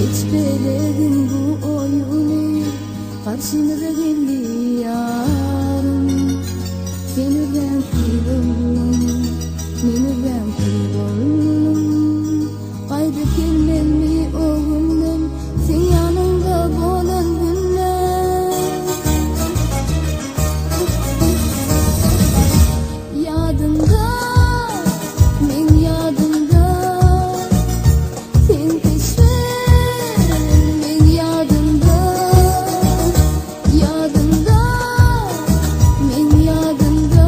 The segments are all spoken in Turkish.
Seçmelerin bu oyunu karşımıza geldi yarın. Seneden kıyıldım, menüden kıyıldım. Kaydı gelmem mi o günden, sen yanımda bolan günler. Yadında, men yadında, sen keşfen, men yadında. Yadında, men yadında,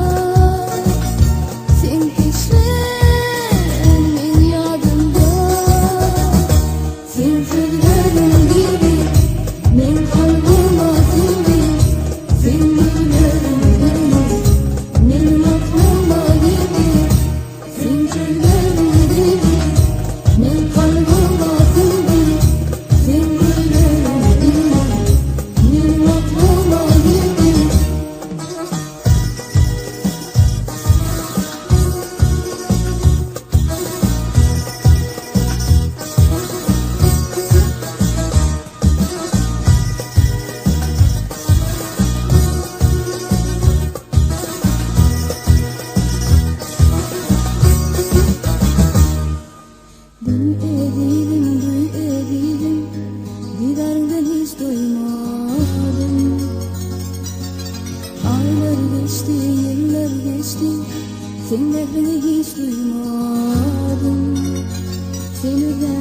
sen keşfen, men yadında. Sen sözlerin gibi, men kalbıma sindi. Sen güllerin gibi, benim aklıma girdi. Sen sözlerin gibi, men kalbıma sindi. Sen güllerin gibi, benim aklıma girdi. Duy edelim, didarından hiç doymadım. Aylar geçti, yıllar geçti, sen nefrini hiç duymadım. Seni ben